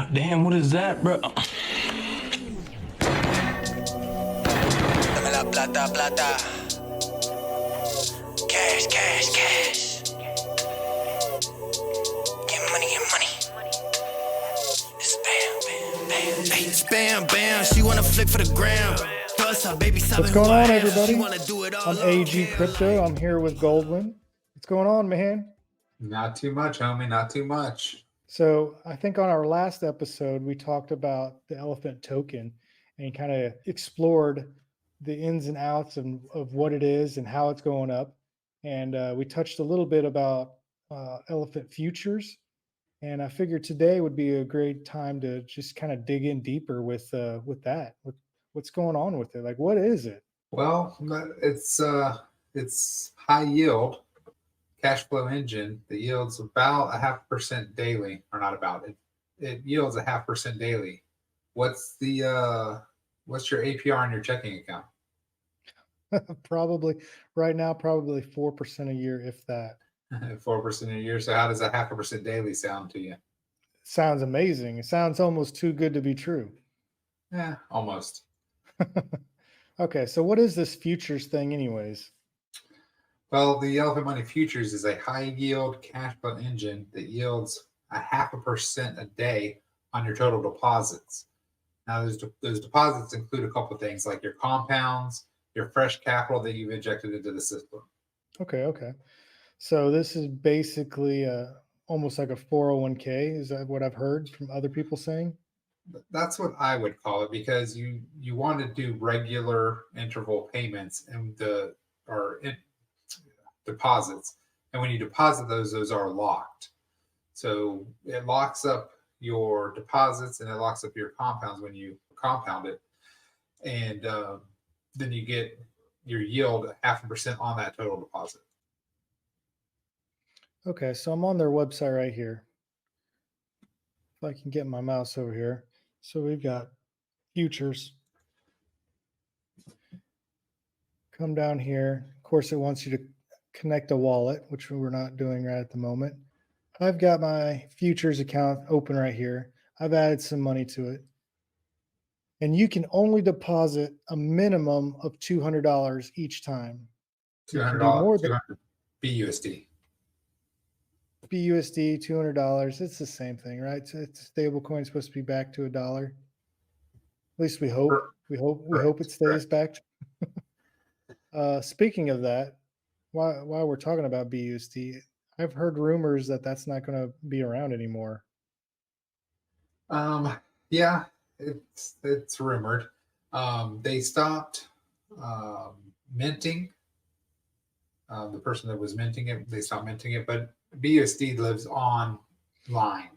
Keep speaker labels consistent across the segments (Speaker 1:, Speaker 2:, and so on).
Speaker 1: Damn, what is that, bro?
Speaker 2: Dame la plata, plata. Cash, cash, cash. Get money, get money. It's bam, bam, bam. Hey, it's bam, bam. She wanna flick for the gram.
Speaker 3: What's going on, everybody? I'm AG Crypto. I'm here with Goldwyn. What's going on, man?
Speaker 4: Not too much, homie. Not too much.
Speaker 3: So I think on our last episode, we talked about the elephant token and kind of explored the ins and outs of what it is and how it's going up. And we touched a little bit about elephant futures. And I figured today would be a great time to just kind of dig in deeper with that. What's going on with it? Like, what is it?
Speaker 4: Well, it's high yield cash flow engine that yields about 0.5% daily, or not about it. It yields 0.5% daily. What's your APR on your checking account?
Speaker 3: Probably right now, probably 4% a year, if that.
Speaker 4: 4% a year. So how does 0.5% daily sound to you?
Speaker 3: Sounds amazing. It sounds almost too good to be true.
Speaker 4: Yeah, almost.
Speaker 3: Okay, so what is this futures thing anyways?
Speaker 4: Well, the Elephant Money Futures is a high yield cash flow engine that yields 0.5% a day on your total deposits. Now, those deposits include a couple of things like your compounds, your fresh capital that you've injected into the system.
Speaker 3: Okay. So this is basically almost like a 401k. Is that what I've heard from other people saying?
Speaker 4: That's what I would call it, because you want to do regular interval payments and deposits. And when you deposit those are locked. So it locks up your deposits and it locks up your compounds when you compound it. And then you get your yield 0.5% on that total deposit.
Speaker 3: Okay, so I'm on their website right here. If I can get my mouse over here. So we've got futures. Come down here. Of course, it wants you to connect a wallet, which we're not doing right at the moment. I've got my futures account open right here. I've added some money to it. And you can only deposit a minimum of $200 each time.
Speaker 4: $200, 200 BUSD.
Speaker 3: BUSD, $200. It's the same thing, right? So it's stable coin supposed to be back to $1. At least we hope. We hope it stays back. Speaking of that, while we're talking about BUSD, I've heard rumors that that's not going to be around anymore.
Speaker 4: Yeah, it's rumored. They stopped minting. The person that was minting it, they stopped minting it, but BUSD lives online.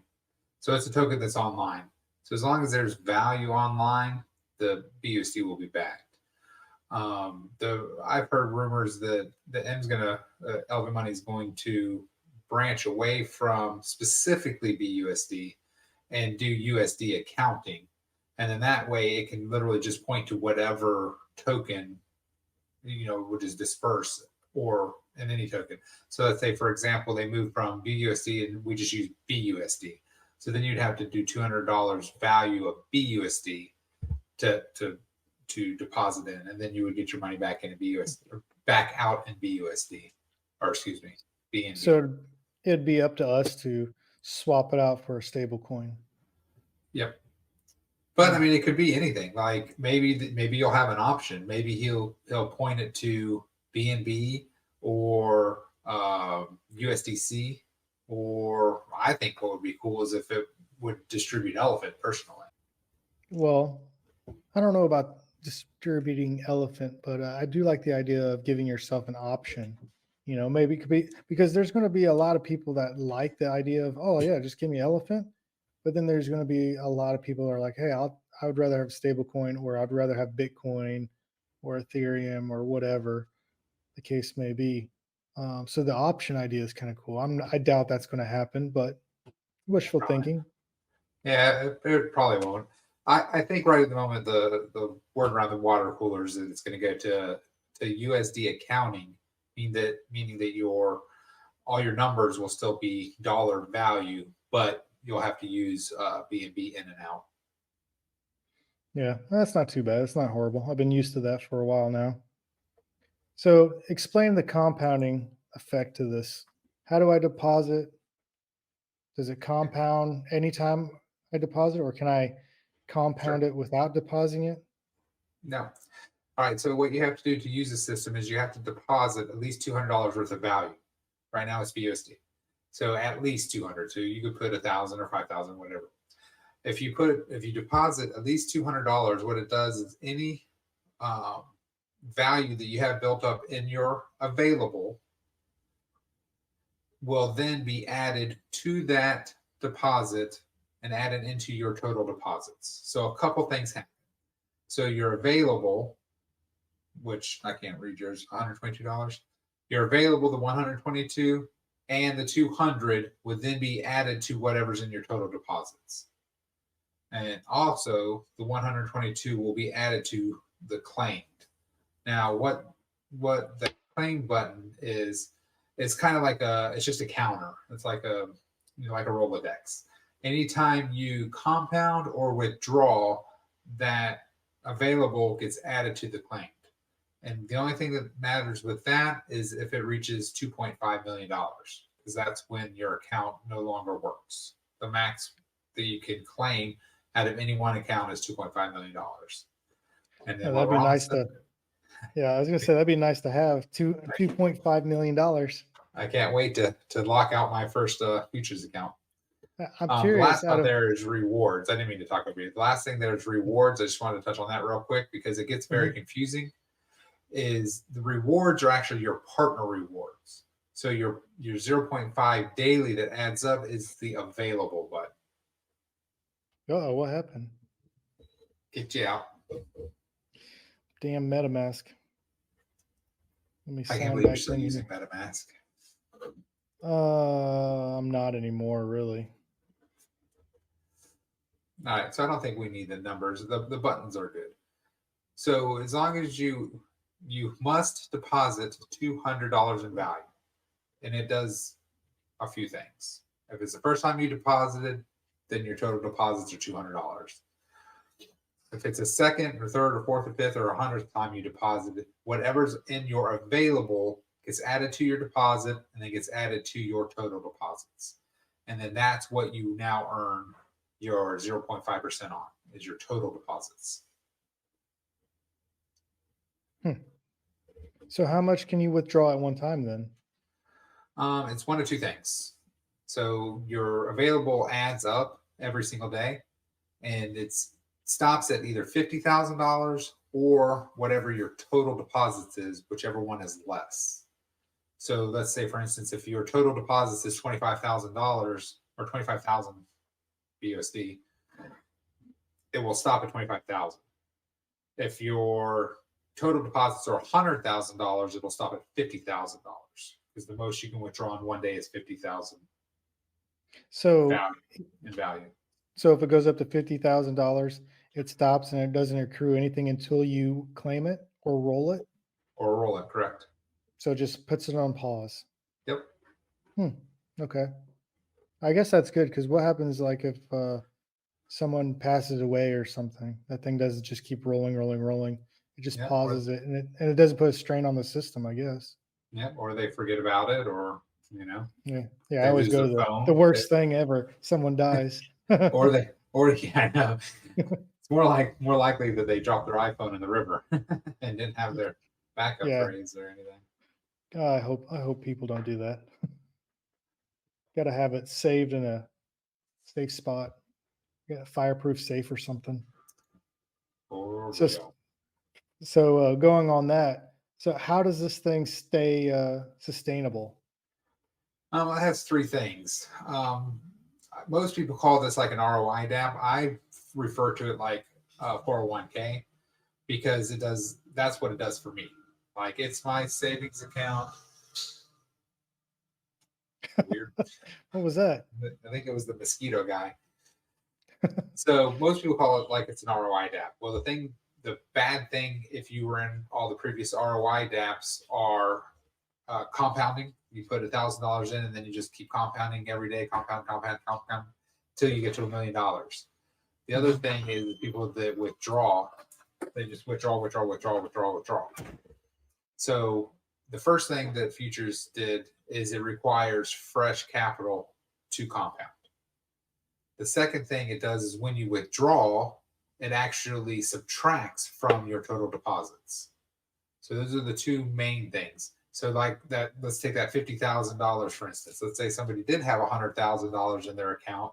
Speaker 4: So it's a token that's online. So as long as there's value online, the BUSD will be backed. I've heard rumors that Elephant Money is going to branch away from specifically BUSD and do USD accounting. And then that way it can literally just point to whatever token, which is dispersed or in any token. So let's say, for example, they move from BUSD and we just use BUSD. So then you'd have to do $200 value of BUSD to deposit in, and then you would get your money back into BUSD or back out in BUSD, or excuse me, BNB.
Speaker 3: So it'd be up to us to swap it out for a stable coin.
Speaker 4: Yep. But I mean, it could be anything. Like maybe you'll have an option. Maybe he'll point it to BNB or USDC, or I think what would be cool is if it would distribute Elephant personally.
Speaker 3: Well, I don't know about distributing Elephant, but I do like the idea of giving yourself an option. Maybe it could be, because there's going to be a lot of people that like the idea of, oh yeah, just give me Elephant. But then there's going to be a lot of people that are like, hey, I would rather have stable coin, or I'd rather have Bitcoin or Ethereum or whatever the case may be. So the option idea is kind of cool. I doubt that's going to happen, but wishful thinking.
Speaker 4: Yeah, it probably won't. I think right at the moment the word around the water cooler is that it's going to go to USD accounting, meaning that all your numbers will still be dollar value, but you'll have to use BNB in and out.
Speaker 3: Yeah, that's not too bad. It's not horrible. I've been used to that for a while now. So explain the compounding effect to this. How do I deposit? Does it compound anytime I deposit, or can I compound it without depositing it?
Speaker 4: No. All right. So what you have to do to use the system is you have to deposit at least $200 worth of value. Right now it's BUSD. So at least 200. So you could put 1,000 or 5,000, whatever. If you deposit at least $200, what it does is any value that you have built up in your available will then be added to that deposit and added into your total deposits. So a couple things happen. So your available, which I can't read yours, $122. Your available, the 122 and the 200 would then be added to whatever's in your total deposits. And also the 122 will be added to the claimed. Now, what the claim button is, it's kind of like it's just a counter. It's like a Rolodex. Anytime you compound or withdraw, that available gets added to the claimed. And the only thing that matters with that is if it reaches $2.5 million, because that's when your account no longer works. The max that you can claim out of any one account is $2.5 million. And then
Speaker 3: that'd be nice to. Yeah, I was gonna say that'd be nice to have $2.5 million.
Speaker 4: I can't wait to lock out my first futures account.
Speaker 3: I'm curious.
Speaker 4: Last one there is rewards. I didn't mean to talk about it. The last thing there is rewards. I just wanted to touch on that real quick because it gets very confusing. Is the rewards are actually your partner rewards. So your 0.5 daily that adds up is the available button.
Speaker 3: Oh, what happened?
Speaker 4: Get you out.
Speaker 3: Damn MetaMask. Let me
Speaker 4: I can't
Speaker 3: sign
Speaker 4: believe you're
Speaker 3: back
Speaker 4: still
Speaker 3: in
Speaker 4: using
Speaker 3: here.
Speaker 4: MetaMask.
Speaker 3: I'm not anymore, really.
Speaker 4: All right, so I don't think we need the numbers. The buttons are good. So as long as you must deposit $200 in value, and it does a few things. If it's the first time you deposited, then your total deposits are $200. If it's a second or third or fourth or fifth or 100th time you deposited, whatever's in your available gets added to your deposit and then gets added to your total deposits. And then that's what you now earn your 0.5% on, is your total deposits.
Speaker 3: So how much can you withdraw at one time then?
Speaker 4: It's one of two things. So your available adds up every single day, and it stops at either $50,000 or whatever your total deposits is, whichever one is less. So let's say, for instance, if your total deposits is $25,000 or 25,000 BUSD, it will stop at 25,000. If your total deposits are $100,000, it will stop at $50,000 because the most you can withdraw in one day is 50,000.
Speaker 3: So
Speaker 4: in value.
Speaker 3: So if it goes up to $50,000, it stops and it doesn't accrue anything until you claim it or roll it.
Speaker 4: Or roll it, correct?
Speaker 3: So it just puts it on pause.
Speaker 4: Yep.
Speaker 3: Okay. I guess that's good because what happens like if someone passes away or something? That thing doesn't just keep rolling. It just pauses it and it doesn't put a strain on the system, I guess.
Speaker 4: Yep. Or they forget about it, or
Speaker 3: Yeah. I always go to the worst thing ever. Someone dies.
Speaker 4: or I know. It's more likely that they dropped their iPhone in the river and didn't have their backup phrase or anything.
Speaker 3: I hope people don't do that. Got to have it saved in a safe spot. Got a fireproof safe or something. So going on that. So how does this thing stay sustainable?
Speaker 4: It has three things. Most people call this like an ROI DApp. I refer to it like 401k because that's what it does for me. Like it's my savings account. Weird.
Speaker 3: What was that?
Speaker 4: I think it was the mosquito guy. So most people call it like it's an ROI DApp. Well, the bad thing, if you were in all the previous ROI DApps, are compounding. You put $1,000 in, and then you just keep compounding every day, compound till you get to $1 million. The other thing is people that withdraw, they just withdraw. So the first thing that futures did is it requires fresh capital to compound. The second thing it does is when you withdraw, it actually subtracts from your total deposits. So those are the two main things. So like that, let's take that $50,000 for instance. Let's say somebody did have $100,000 in their account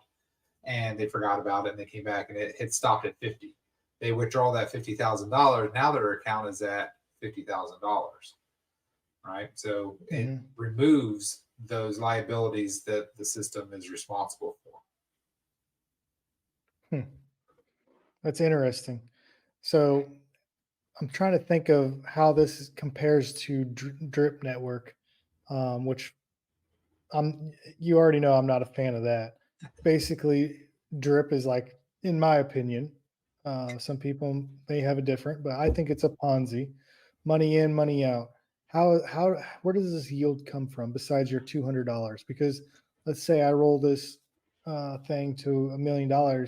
Speaker 4: and they forgot about it and they came back and it had stopped at 50. They withdraw that $50,000. Now their account is at $50,000, right? So it removes those liabilities that the system is responsible for.
Speaker 3: That's interesting. So I'm trying to think of how this compares to Drip Network, which you already know I'm not a fan of that. Basically, Drip is like, in my opinion, some people may have a different, but I think it's a Ponzi. Money in, money out. Where does this yield come from besides your $200? Because let's say I roll this thing to $1 million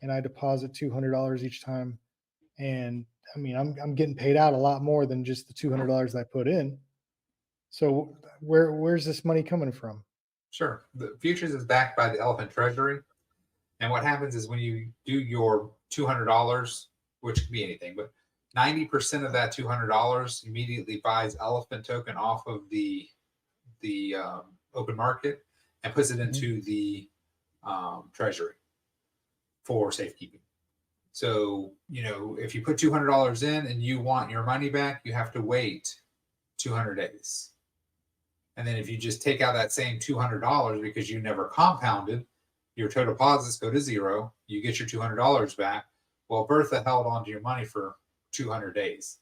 Speaker 3: and I deposit $200 each time, and I mean I'm getting paid out a lot more than just the $200 I put in. So where's this money coming from?
Speaker 4: Sure. The futures is backed by the Elephant Treasury. And what happens is when you do your $200, which can be anything, but 90% of that $200 immediately buys Elephant token off of the open market and puts it into the Treasury for safekeeping. So, if you put $200 in and you want your money back, you have to wait 200 days. And then if you just take out that same $200 because you never compounded, your total deposits go to zero. You get your $200 back. Well, Bertha held on to your money for 200 days.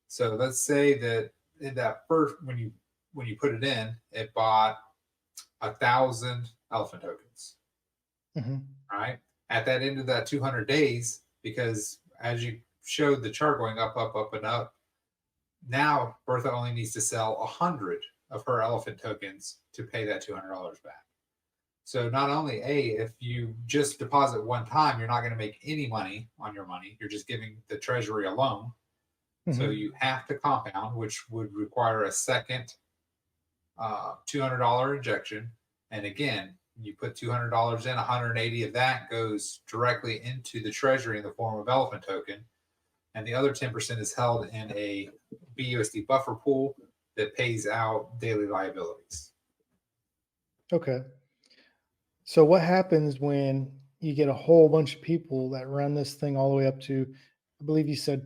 Speaker 4: So let's say that in that first, when you put it in, it bought 1,000 Elephant tokens. Right? At that end of that 200 days, because as you showed the chart going up, and up, now Bertha only needs to sell 100 of her Elephant tokens to pay that $200 back. So not only if you just deposit one time, you're not going to make any money on your money. You're just giving the Treasury a loan. So you have to compound, which would require a second $200 injection. And again, you put $200 in, 180 of that goes directly into the Treasury in the form of Elephant token. And the other 10% is held in a BUSD buffer pool that pays out daily liabilities.
Speaker 3: Okay. So what happens when you get a whole bunch of people that run this thing all the way up to, I believe you said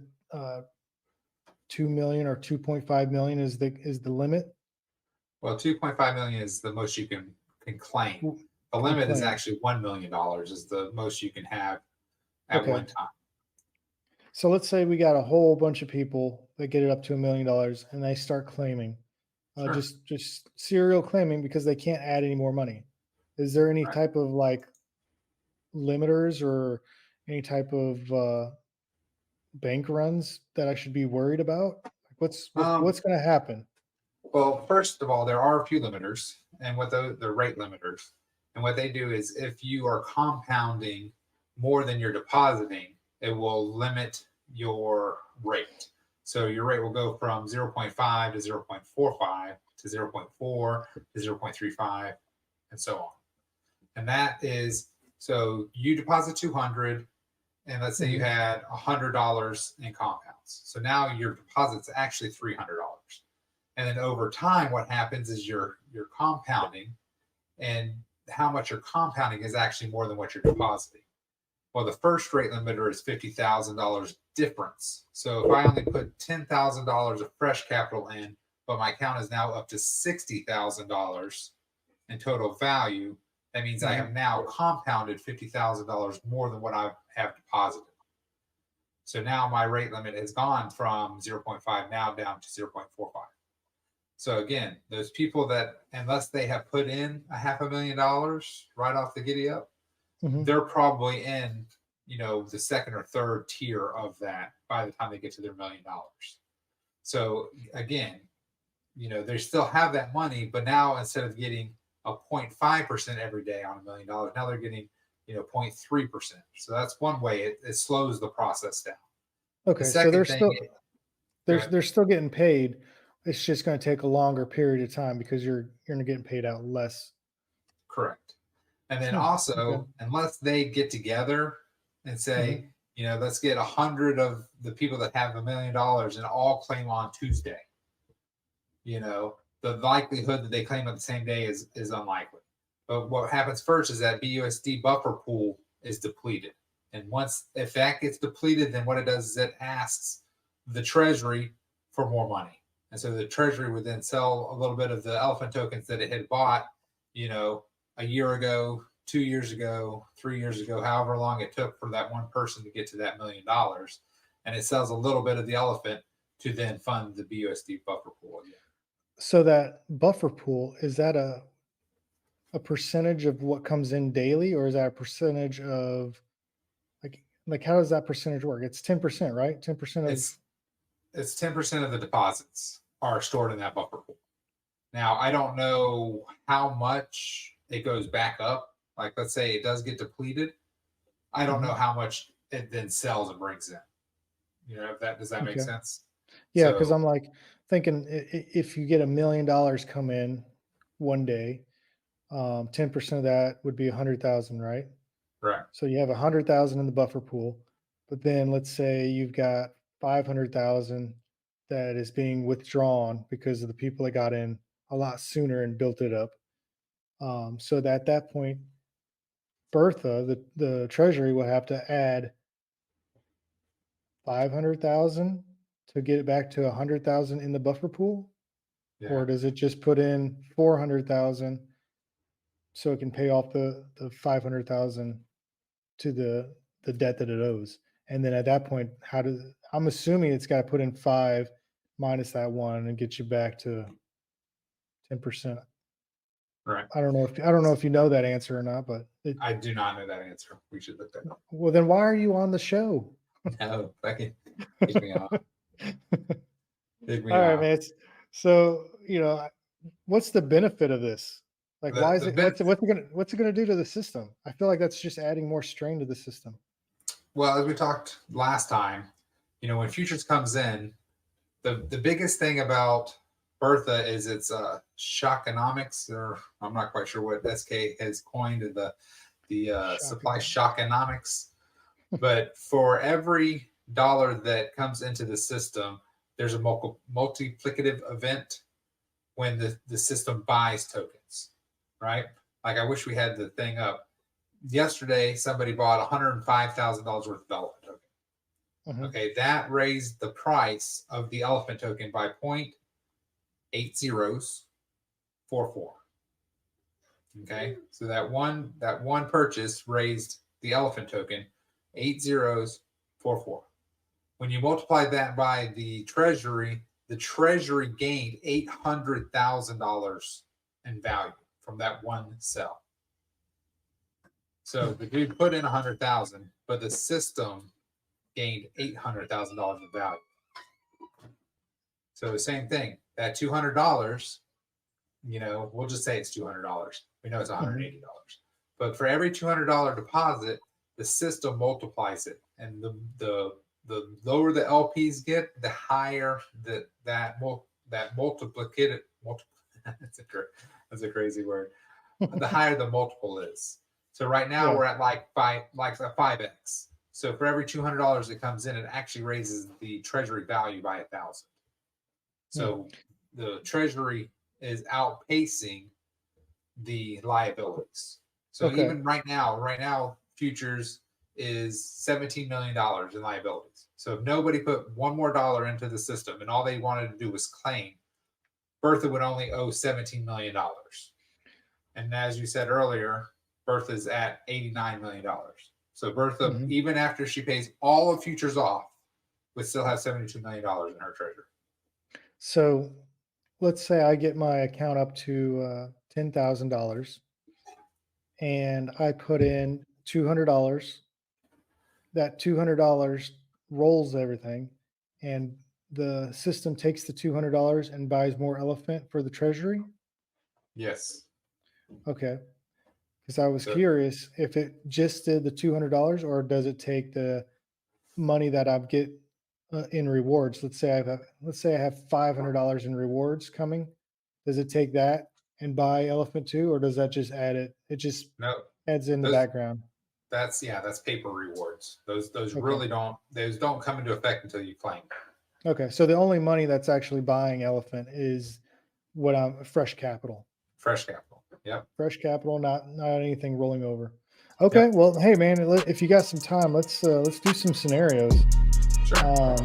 Speaker 3: 2 million or 2.5 million is the limit?
Speaker 4: Well, 2.5 million is the most you can claim. The limit is actually $1 million is the most you can have at one time.
Speaker 3: So let's say we got a whole bunch of people that get it up to $1 million and they start claiming, just serial claiming because they can't add any more money. Is there any type of like limiters or any type of bank runs that I should be worried about? What's going to happen?
Speaker 4: Well, first of all, there are a few limiters, and what the rate limiters, and what they do is if you are compounding more than you're depositing, it will limit your rate. So your rate will go from 0.5 to 0.45 to 0.4 to 0.35 and so on. And that is, so you deposit 200 and let's say you had $100 in compounds. So now your deposit's actually $300. And then over time, what happens is you're compounding, and how much you're compounding is actually more than what you're depositing. Well, the first rate limiter is $50,000 difference. So if I only put $10,000 of fresh capital in, but my account is now up to $60,000 in total value, that means I have now compounded $50,000 more than what I have deposited. So now my rate limit has gone from 0.5 now down to 0.45. So again, those people that, unless they have put in $500,000 right off the giddy up, they're probably in, the second or third tier of that by the time they get to their $1 million. So again, they still have that money, but now instead of getting a 0.5% every day on $1 million, now they're getting 0.3%. So that's one way it slows the process down. The
Speaker 3: Okay, so
Speaker 4: second
Speaker 3: they're
Speaker 4: thing,
Speaker 3: still
Speaker 4: go ahead.
Speaker 3: they're still getting paid. It's just going to take a longer period of time because you're getting paid out less.
Speaker 4: Correct. And then
Speaker 3: Okay.
Speaker 4: also, unless they get together and say, let's get 100 of the people that have $1 million and all claim on Tuesday, the likelihood that they claim on the same day is unlikely. But what happens first is that BUSD buffer pool is depleted. And if that gets depleted, then what it does is it asks the Treasury for more money. And so the Treasury would then sell a little bit of the elephant tokens that it had bought, a year ago, 2 years ago, 3 years ago, however long it took for that one person to get to that $1 million. And it sells a little bit of the elephant to then fund the BUSD buffer pool again.
Speaker 3: So that buffer pool, is that a percentage of what comes in daily, or is that a percentage of like how does that percentage work? It's 10%, right? 10% of
Speaker 4: It's 10% of the deposits are stored in that buffer pool. Now, I don't know how much it goes back up. Like, let's say it does get depleted. I don't know how much it then sells and brings in. Does that make
Speaker 3: Okay.
Speaker 4: sense?
Speaker 3: Yeah, because
Speaker 4: So,
Speaker 3: I'm like thinking if you get $1 million come in one day, 10% of that would be 100,000, right?
Speaker 4: correct.
Speaker 3: So you have 100,000 in the buffer pool, but then let's say you've got 500,000 that is being withdrawn because of the people that got in a lot sooner and built it up. So that at that point, Bertha, the Treasury, will have to add 500,000 to get it back to 100,000 in the buffer pool,
Speaker 4: Yeah.
Speaker 3: or does it just put in 400,000 so it can pay off the 500,000 to the debt that it owes? And then at that point, I'm assuming it's got to put in 5 minus that 1 and get you back to 10%.
Speaker 4: Right.
Speaker 3: I don't know if you know that answer or not, but
Speaker 4: I do not know that answer. We should look that up.
Speaker 3: well, then why are you on the show?
Speaker 4: No, that can kick me off. Kick me
Speaker 3: All right,
Speaker 4: off.
Speaker 3: man. So, what's the benefit of this? Like, why is
Speaker 4: The
Speaker 3: it, what's it gonna do to the system? I feel like that's just adding more strain to the system.
Speaker 4: Well, as we talked last time, when futures comes in, the biggest thing about Bertha is its shockonomics, or I'm not quite sure what SK has coined the supply shockonomics. But for every dollar that comes into the system, there's a multiplicative event when the system buys tokens, right? Like, I wish we had the thing up. Yesterday, somebody bought $105,000 worth of elephant token. Okay, that raised the price of the elephant token by 0.8044. Okay, so that one purchase raised the elephant token 8044. When you multiply that by the Treasury gained $800,000 in value from that one sell. So the dude put in 100,000, but the system gained $800,000 in value. So the same thing, that $200, we'll just say it's $200. We know it's $180. But for every $200 deposit, the system multiplies it, and the lower the LPs get, the higher that multiplicative. That's a crazy word. The higher the multiple is. So right now we're at like a 5x. So for every $200 that comes in, it actually raises the Treasury value by 1,000. So the Treasury is outpacing the liabilities. So even right now, futures is $17 million in liabilities. So if nobody put one more dollar into the system and all they wanted to do was claim, Bertha would only owe $17 million. And as you said earlier, Bertha's at $89 million. So Bertha, even after she pays all of futures off, would still have $72 million in her treasury.
Speaker 3: So let's say I get my account up to $10,000 and I put in $200. That $200 rolls everything, and the system takes the $200 and buys more elephant for the Treasury.
Speaker 4: Yes.
Speaker 3: Okay. Because I was
Speaker 4: So-
Speaker 3: curious if it just did the $200, or does it take the money that I get in rewards? Let's say I have $500 in rewards coming. Does it take that and buy Elephant 2, or does that just add it? It just
Speaker 4: No,
Speaker 3: adds in the
Speaker 4: those-
Speaker 3: background.
Speaker 4: that's paper rewards. Those
Speaker 3: Okay.
Speaker 4: really don't come into effect until you claim.
Speaker 3: Okay, so the only money that's actually buying Elephant is what I'm fresh capital.
Speaker 4: Fresh capital. Yep.
Speaker 3: Fresh capital, not anything rolling over. Okay, well, hey man, if you got some time, let's do some scenarios.
Speaker 4: Sure.